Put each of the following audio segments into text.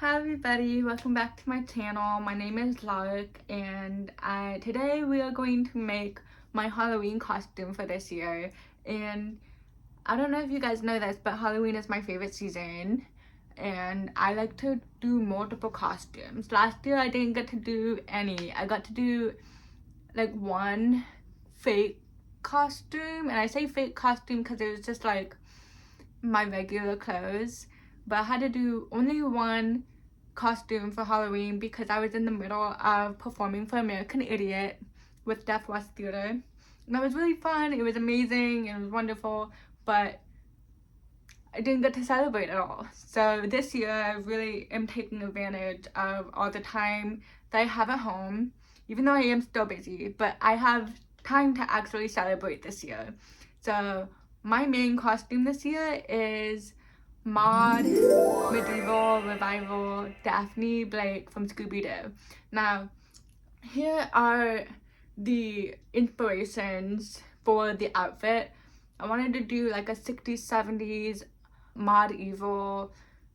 Hi everybody, welcome back to my channel. My name is Lark and today we are going to make my Halloween costume for this year. And I don't know if you guys know this, but Halloween is my favorite season and I like to do multiple costumes. Last year I didn't get to do any. I got to do like one fake costume, and I say fake costume because it was just like my regular clothes, but I had to do only one costume for Halloween because I was in the middle of performing for American Idiot with Deaf West Theater, and that was really fun. It was amazing, it was wonderful, but I didn't get to celebrate at all. So this year I really am taking advantage of all the time that I have at home, even though I am still busy, but I have time to actually celebrate this year. So my main costume this year is Mod Medieval Revival Daphne Blake from Scooby Doo. Now, here are the inspirations for the outfit. I wanted to do like a 60s, 70s medieval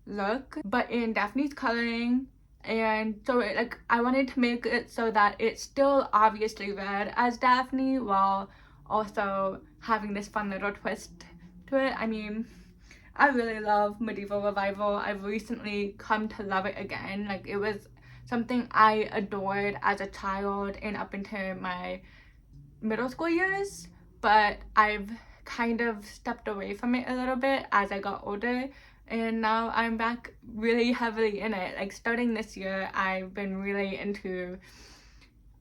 look, but in Daphne's coloring. And so I wanted to make it so that it's still obviously read as Daphne while also having this fun little twist to it. I mean, I really love Medieval Revival. I've recently come to love it again. Like, it was something I adored as a child and up into my middle school years, but I've kind of stepped away from it a little bit as I got older, and now I'm back really heavily in it. Like, starting this year, I've been really into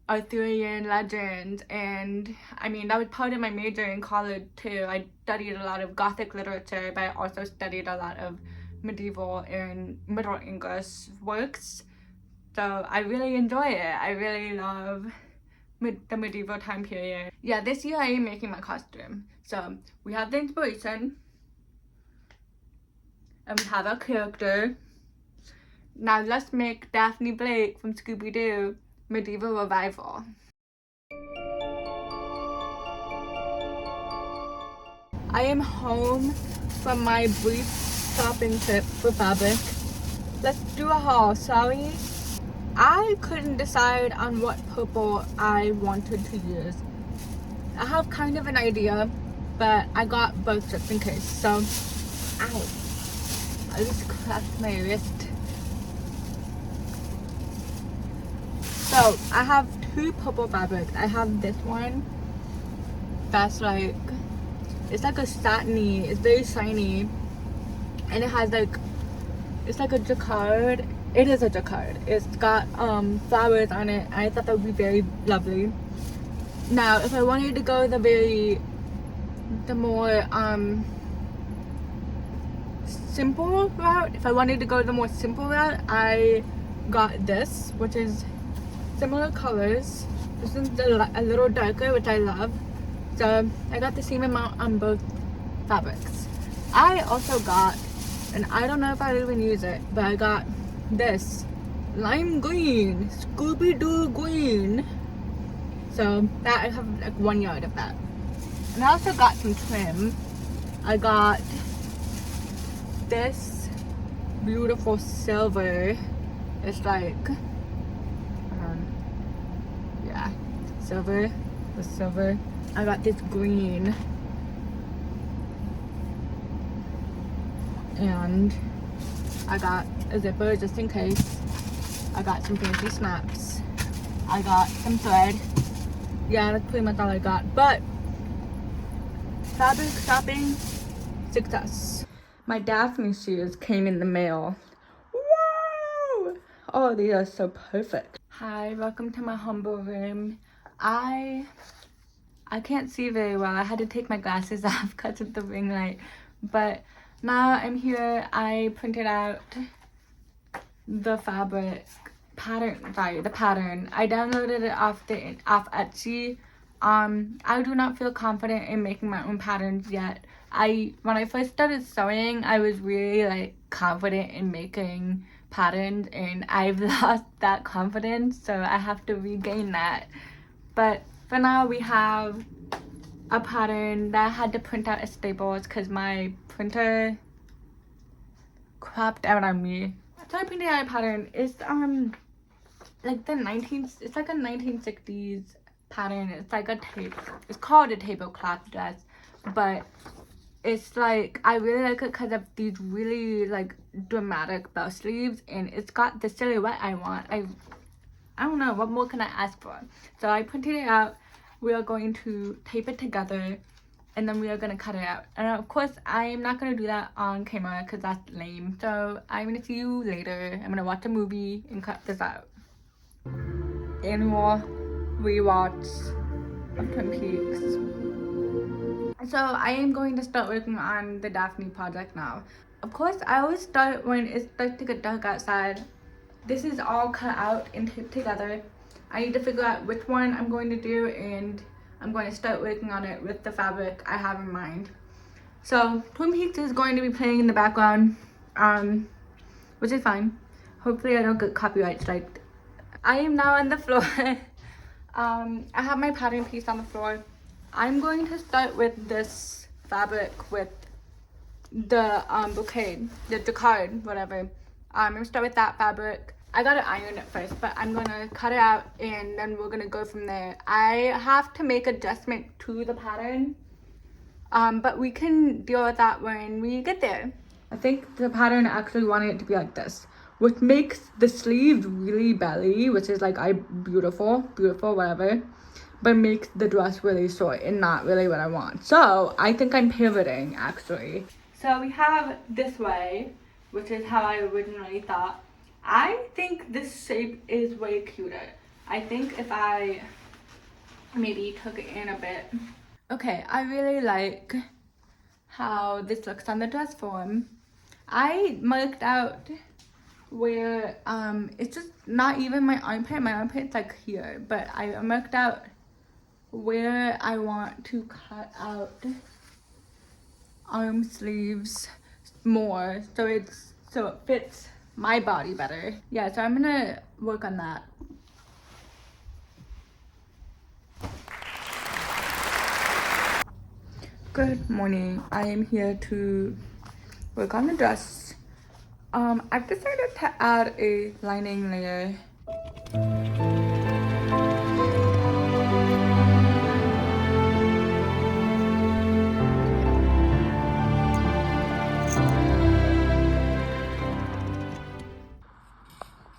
Arthurian legends, and I mean, that was part of my major in college too. I studied a lot of Gothic literature, but I also studied a lot of medieval and Middle English works, so I really enjoy it. I really love the medieval time period. Yeah, this year I am making my costume. So we have the inspiration and we have our character. Now let's make Daphne Blake from Scooby Doo Medieval Revival. I am home from my brief shopping trip for fabric. Let's do a haul, shall we? I couldn't decide on what purple I wanted to use. I have kind of an idea, but I got both just in case. So, ow, I just cracked my wrist. So, I have two purple fabrics. I have this one that's like, it's like a satiny, it's very shiny, and it has like, it's like a jacquard. It is a jacquard. It's got flowers on it. I thought that would be very lovely. Now, if I wanted to go the more simple route, I got this, which is similar colors. This is a little darker, which I love. So I got the same amount on both fabrics. I also got, and I don't know if I even use it, but I got this lime green, Scooby Doo green. So that, I have like 1 yard of that. And I also got some trim. I got this beautiful silver. It's like, yeah, silver, the silver. I got this green. And I got a zipper just in case. I got some fancy snaps. I got some thread. Yeah, that's pretty much all I got. But fabric shopping success. My Daphne shoes came in the mail. Woo! Oh, these are so perfect. Hi, welcome to my humble room. I can't see very well. I had to take my glasses off because of the ring light. But now I'm here. I printed out the fabric pattern. The pattern. I downloaded it off Etsy. I do not feel confident in making my own patterns yet. When I first started sewing, I was really like confident in making patterns, and I've lost that confidence, so I have to regain that. But for now, we have a pattern that I had to print out at Staples because my printer crapped out on me. So I printed out a pattern. It's like it's like a 1960s pattern. It's like a tape. It's called a tablecloth dress, but it's like I really like it because of these really like dramatic bell sleeves, and it's got the silhouette I want. I don't know, what more can I ask for? So I printed it out. We are going to tape it together, and then we are going to cut it out. And of course, I'm not going to do that on camera because that's lame. So I'm going to see you later. I'm going to watch a movie and cut this out. Annual rewatch of Twin Peaks. So I am going to start working on the Daphne project now. Of course, I always start when it starts to get dark outside. This is all cut out and taped together. I need to figure out which one I'm going to do, and I'm going to start working on it with the fabric I have in mind. So Twin Peaks is going to be playing in the background, which is fine. Hopefully I don't get copyright striked. I am now on the floor. I have my pattern piece on the floor. I'm going to start with this fabric with the bouquet, the jacquard, whatever. I'm gonna start with that fabric. I gotta iron it first, but I'm gonna cut it out and then we're gonna go from there. I have to make adjustment to the pattern, but we can deal with that when we get there. I think the pattern actually wanted it to be like this, which makes the sleeves really belly, which is like beautiful, whatever, but makes the dress really short and not really what I want. So I think I'm pivoting actually. So we have this way, which is how I originally thought. I think this shape is way cuter. I think if I maybe took it in a bit. Okay, I really like how this looks on the dress form. I marked out where it's just not even my armpit's like here, but I marked out where I want to cut out arm sleeves more so it fits my body better. Yeah, so I'm gonna work on that. Good morning. I am here to work on the dress. I've decided to add a lining layer.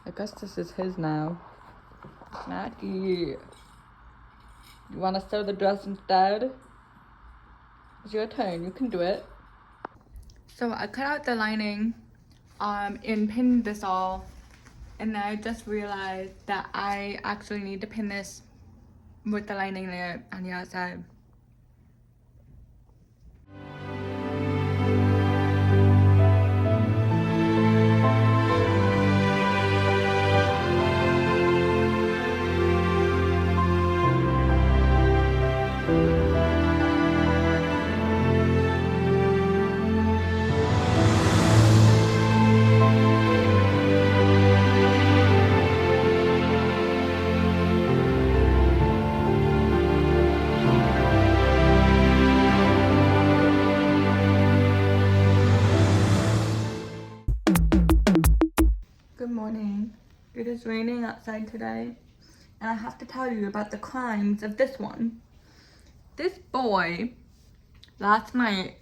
I guess this is his now. Not you. You want to sew the dress instead? It's your turn. You can do it. So I cut out the lining and pinned this all. And then I just realized that I actually need to pin this with the lining layer on the outside. Good morning. It is raining outside today, and I have to tell you about the crimes of this one. This boy, last night,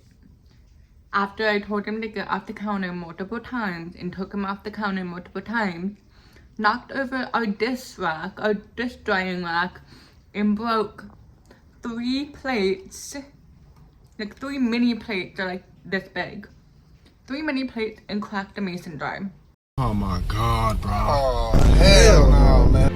after I told him to get off the counter multiple times and took him off the counter multiple times, knocked over our dish rack, our dish drying rack, and broke 3 plates, like 3 mini plates are like this big. 3 mini plates and cracked a mason jar. Oh my God, bro. Oh, hell no, man.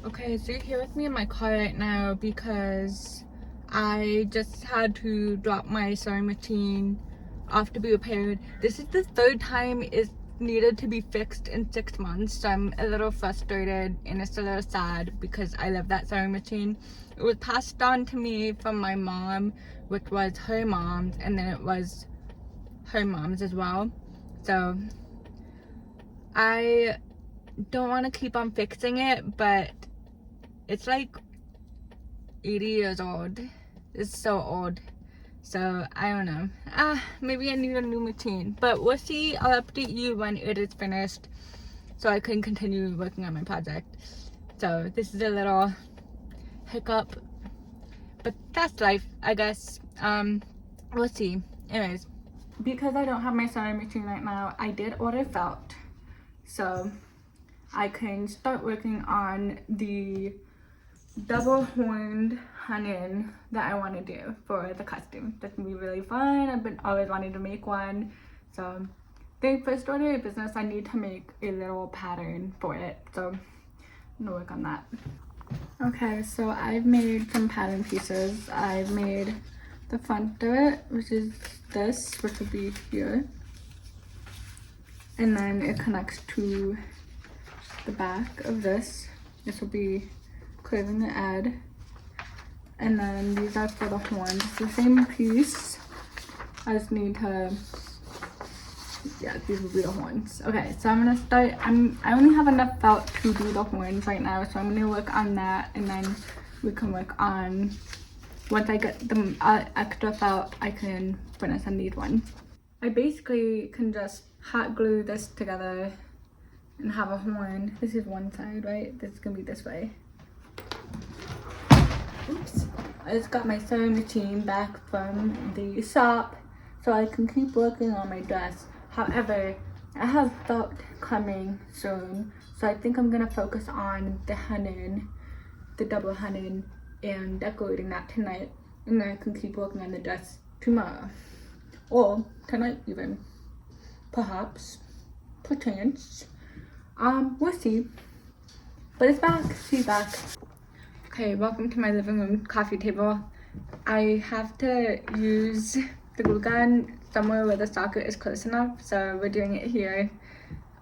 Okay, so you're here with me in my car right now because I just had to drop my sewing machine off to be repaired. This is the 3rd time it's needed to be fixed in 6 months, so I'm a little frustrated and it's a little sad because I love that sewing machine. It was passed on to me from my mom, which was her mom's, and then it was her mom's as well. So I don't want to keep on fixing it, but it's like 80 years old. It's so old. So I don't know. Maybe I need a new machine. But we'll see. I'll update you when it is finished so I can continue working on my project. So this is a little hiccup. But that's life, I guess. We'll see. Anyways, because I don't have my sewing machine right now, I did order felt. So I can start working on the double horned hunting that I want to do for the costume. That's gonna be really fun. I've been always wanting to make one. So the first order of business, I need to make a little pattern for it. So I'm gonna work on that. Okay, so I've made some pattern pieces. I've made the front of it, which is this, which will be here. And then it connects to the back of this. This will be curving the edge. And then these are for the horns. It's the same piece. I just need to, yeah, these will be the horns. Okay, so I'm gonna start. I only have enough felt to do the horns right now, so I'm gonna work on that, and then we can work on, once I get the extra felt, I can finish on these ones. I basically can just hot glue this together and have a horn. This is one side, right? This is gonna be this way. Oops. I just got my sewing machine back from the shop so I can keep working on my dress. However, I have felt coming soon, so I think I'm gonna focus on the hunting, the double hunting, and decorating that tonight, and then I can keep working on the dress tomorrow. Or tonight even. Perhaps. Perchance. We'll see. But it's back. She's back. Okay, welcome to my living room coffee table. I have to use the glue gun somewhere where the socket is close enough, so we're doing it here.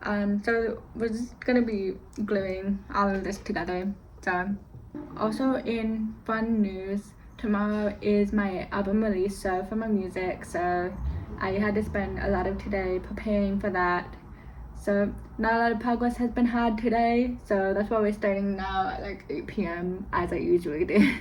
So we're just gonna be gluing all of this together. So, also in fun news, tomorrow is my album release show for my music, so I had to spend a lot of today preparing for that. So not a lot of progress has been had today, so that's why we're starting now at like 8 p.m. as I usually do.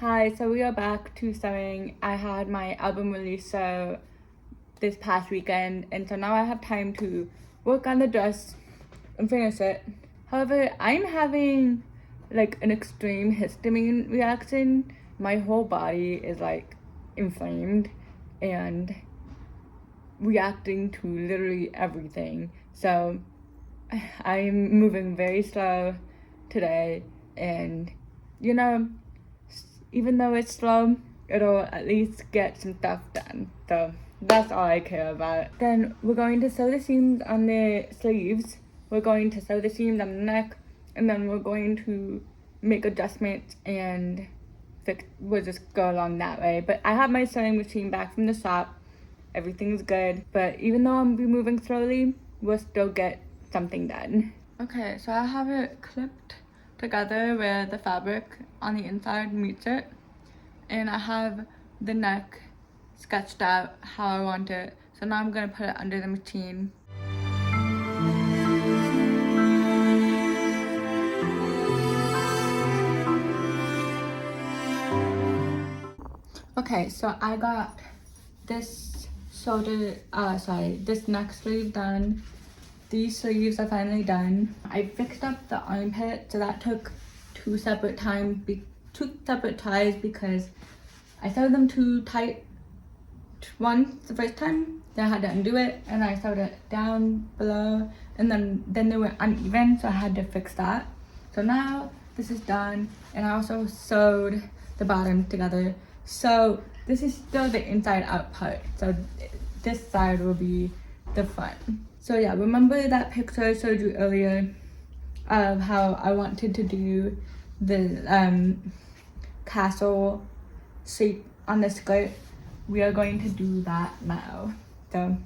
Hi, so we are back to sewing. I had my album release show this past weekend, and so now I have time to work on the dress and finish it. However, I'm having like an extreme histamine reaction. My whole body is like inflamed and reacting to literally everything. So I'm moving very slow today, and you know, even though it's slow, it'll at least get some stuff done. So that's all I care about. Then we're going to sew the seams on the sleeves. We're going to sew the seams on the neck, and then we're going to make adjustments and we'll just go along that way. But I have my sewing machine back from the shop. Everything's good. But even though I'm moving slowly, we'll still get something done. Okay, so I have it clipped together where the fabric on the inside meets it, and I have the neck sketched out how I want it. So now I'm gonna put it under the machine. Okay, so I got this this neck sleeve done. These sleeves are finally done. I fixed up the armpit, so that took two separate ties because I sewed them too tight once the first time. Then I had to undo it, and I sewed it down below, and then they were uneven, so I had to fix that. So now this is done, and I also sewed the bottom together. So this is still the inside out part. So this side will be the front. So yeah, remember that picture I showed you earlier of how I wanted to do the castle shape on the skirt? We are going to do that now. So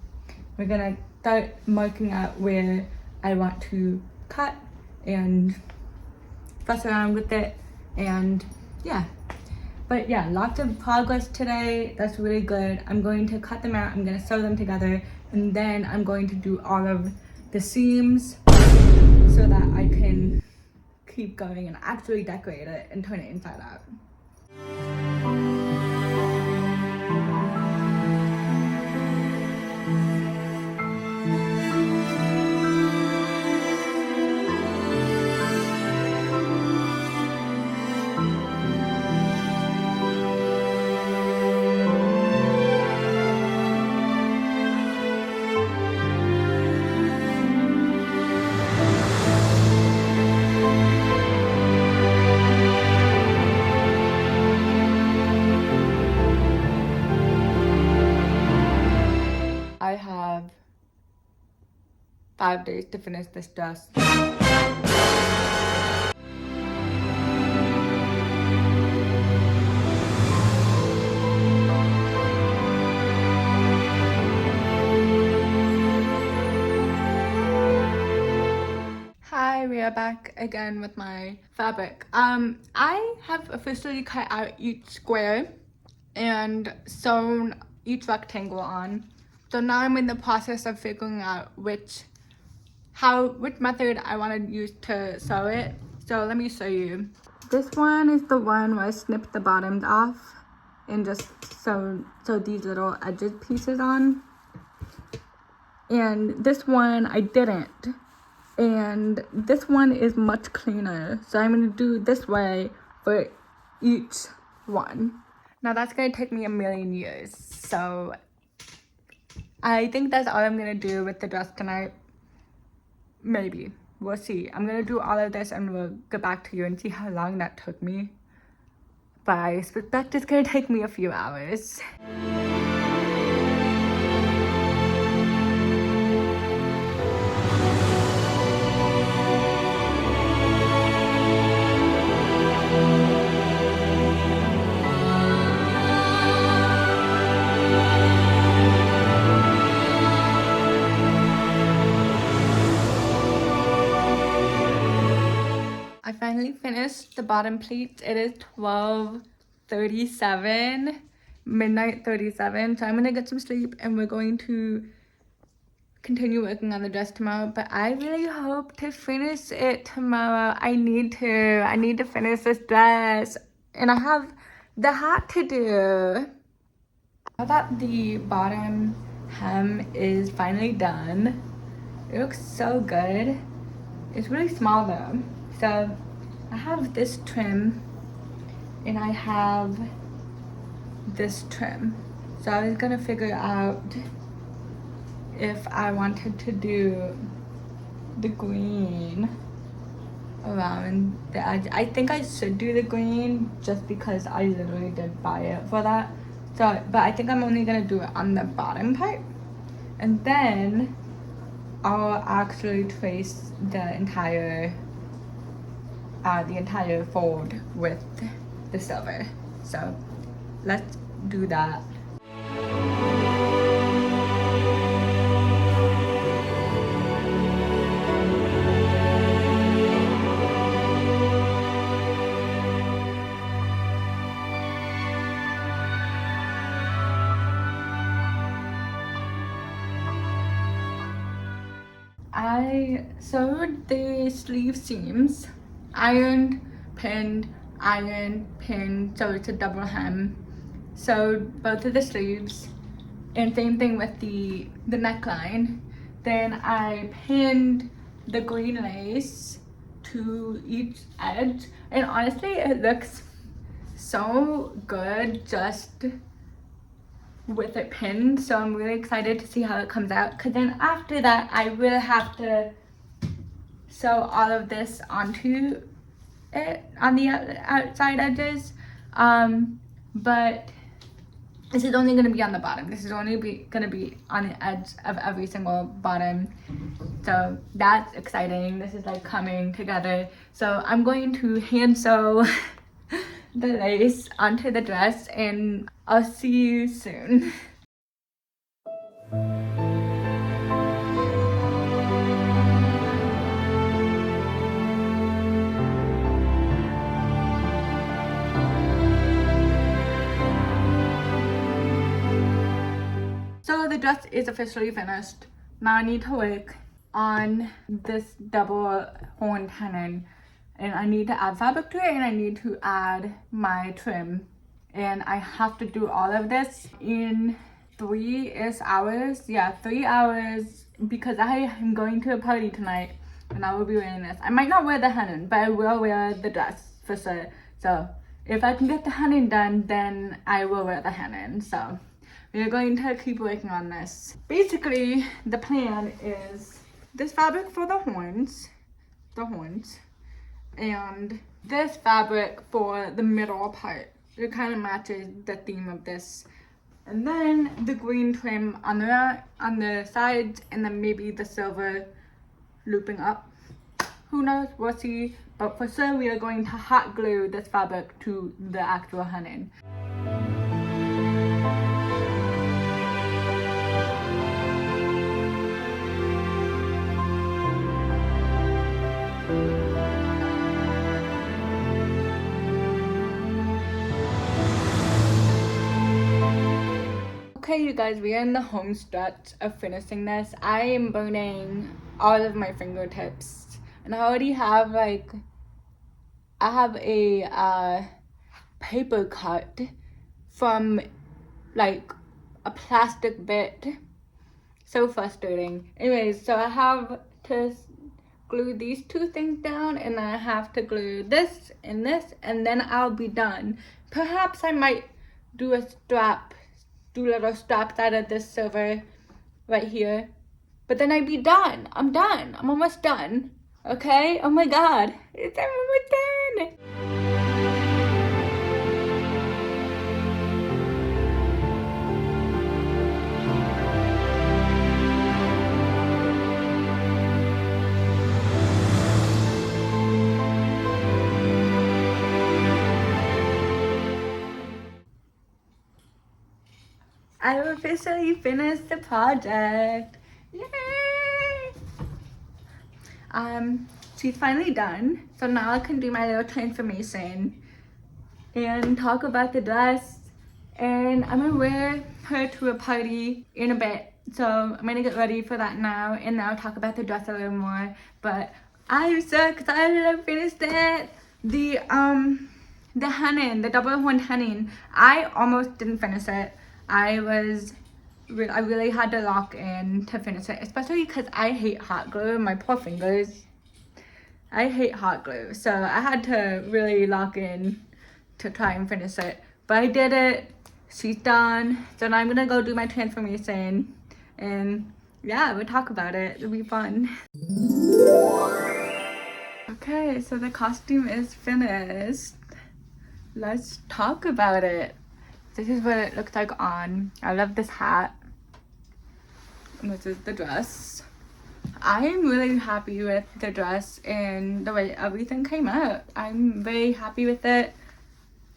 we're gonna start marking out where I want to cut and fuss around with it, and yeah. But yeah, lots of progress today. That's really good. I'm going to cut them out, I'm gonna sew them together, and then I'm going to do all of the seams so that I can keep going and actually decorate it and turn it inside out. I have 5 days to finish this dress. Hi, we are back again with my fabric. I have officially cut out each square and sewn each rectangle on. So now I'm in the process of figuring out which method I want to use to sew it. So let me show you. This one is the one where I snipped the bottoms off and just sew these little edged pieces on. And this one I didn't. And this one is much cleaner. So I'm going to do this way for each one. Now that's going to take me a million years. So I think that's all I'm going to do with the dress tonight. Maybe. We'll see. I'm going to do all of this and we'll get back to you and see how long that took me. But I suspect it's going to take me a few hours. I finally finished the bottom pleats. It is 12:37, midnight 37. So I'm gonna get some sleep and we're going to continue working on the dress tomorrow. But I really hope to finish it tomorrow. I need to finish this dress. And I have the hat to do. Now that the bottom hem is finally done, it looks so good. It's really small though. So I have this trim and I have this trim. So I was gonna figure out if I wanted to do the green around the edge. I think I should do the green just because I literally did buy it for that. So, but I think I'm only gonna do it on the bottom part. And then I'll actually trace the entire fold with the silver. So let's do that. I sewed the sleeve seams, ironed, pinned, so it's a double hem. Sewed both of the sleeves, and same thing with the neckline. Then I pinned the green lace to each edge, and honestly it looks so good just with it pinned. So I'm really excited to see how it comes out, because then after that I will have to sew all of this onto it on the outside edges, but this is only going to be on the bottom. This is only going to be on the edge of every single bottom. So that's exciting. This is like coming together. So I'm going to hand sew the lace onto the dress, and I'll see you soon. So the dress is officially finished. Now I need to work on this double horn tenon, and I need to add fabric to it, and I need to add my trim, and I have to do all of this in 3-ish hours. Yeah, 3 hours, because I am going to a party tonight and I will be wearing this. I might not wear the henna, but I will wear the dress for sure. So if I can get the henna done, then I will wear the henna. So we're going to keep working on this. Basically, the plan is this fabric for the horns, and this fabric for the middle part. It kind of matches the theme of this. And then the green trim on the sides, and then maybe the silver looping up. Who knows? We'll see. But for sure, we are going to hot glue this fabric to the actual henna. Okay, you guys, we are in the home stretch of finishing this. I am burning all of my fingertips, and I already have I have a paper cut from like a plastic bit. So frustrating. Anyways, so I have to glue these two things down, and then I have to glue this, and then I'll be done. Perhaps I might do a strap. Do little straps out of this silver right here, but then I'd be done. I'm done. I'm almost done. Okay? Oh my god, I'm almost done. I've officially finished the project. Yay! She's finally done. So now I can do my little transformation and talk about the dress. And I'm gonna wear her to a party in a bit. So I'm gonna get ready for that now, and then I'll talk about the dress a little more. But I'm so excited I finished it. The henna, the double horn henna, I almost didn't finish it. I really had to lock in to finish it, especially because I hate hot glue. My poor fingers. I hate hot glue, so I had to really lock in to try and finish it. But I did it. She's done. So now I'm gonna go do my transformation, and yeah, we'll talk about it. It'll be fun. Okay, so the costume is finished. Let's talk about it. This is what it looks like on. I love this hat. And this is the dress. I am really happy with the dress and the way everything came out. I'm very happy with it.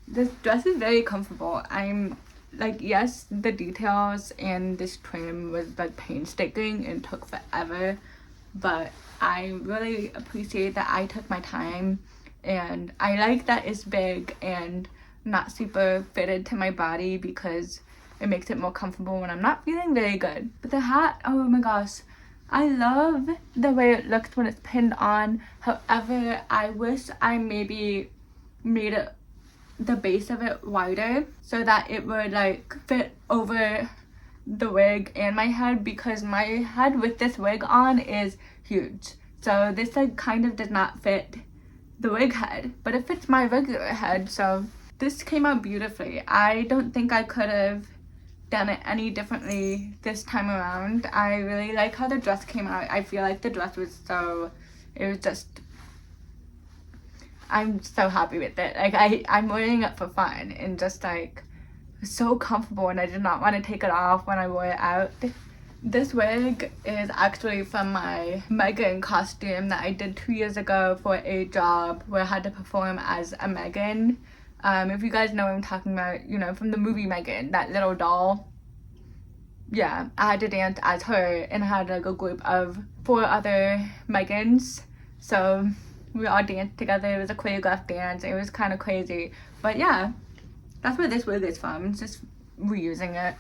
This dress is very comfortable. I'm like, yes, the details and this trim was like painstaking and took forever, but I really appreciate that I took my time, and I like that it's big and not super fitted to my body because it makes it more comfortable when I'm not feeling very good. But the hat, oh my gosh, I love the way it looks when it's pinned on. However, I wish I maybe made it, the base of it, wider so that it would like fit over the wig and my head, because my head with this wig on is huge. So this like kind of does not fit the wig head, but it fits my regular head. So this came out beautifully. I don't think I could have done it any differently this time around. I really like how the dress came out. I feel like the dress was so, it was just, I'm so happy with it. Like I'm wearing it for fun and just like so comfortable, and I did not want to take it off when I wore it out. This wig is actually from my Megan costume that I did 2 years ago for a job where I had to perform as a Megan. If you guys know what I'm talking about, you know, from the movie Megan, that little doll. Yeah, I had to dance as her, and I had like a group of 4 other Megans. So we all danced together. It was a choreographed dance. It was kind of crazy. But yeah, that's where this wig is from. It's just reusing it.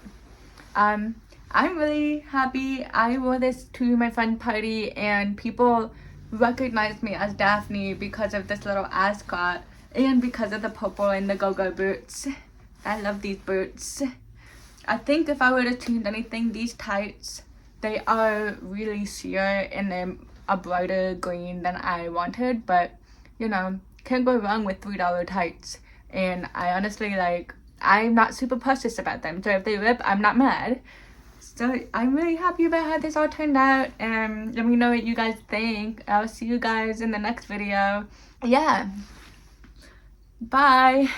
I'm really happy. I wore this to my friend party, and people recognized me as Daphne because of this little ascot and because of the purple and the go-go boots. I love these boots. I think if I were to change anything, these tights, they are really sheer and they're a brighter green than I wanted, but you know, can't go wrong with $3 tights. And I honestly, like, I'm not super precious about them, so if they rip, I'm not mad. So I'm really happy about how this all turned out, and let me know what you guys think. I'll see you guys in the next video. Yeah, bye.